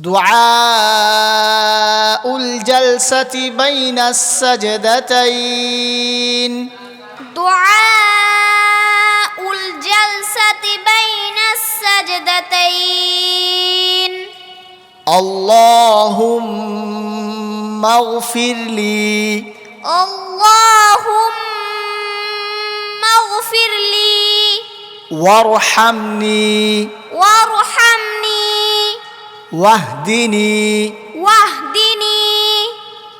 دعاء الجلسة بين السجدتين دعاء الجلسة بين السجدتين اللهم اغفر لي اللهم اغفر لي وارحمني واهدني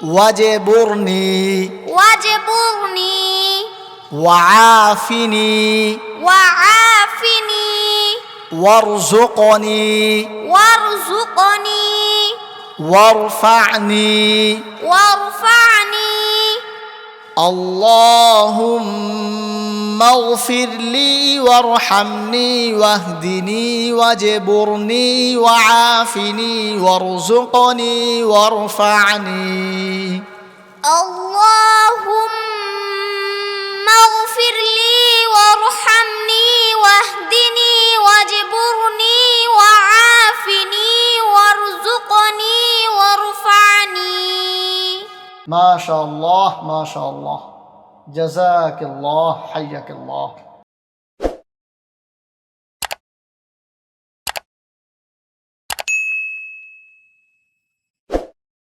واجبرني وعافني وارزقني وارفعني اللهم اغفر لي وارحمني واهدني واجبرني وعافني وارزقني وارفعني اللهم اغفر لي وارحمني واهدني واجبرني وعافني وارزقني وارفعني. ما شاء الله ما شاء الله. جزاك الله، حياك الله.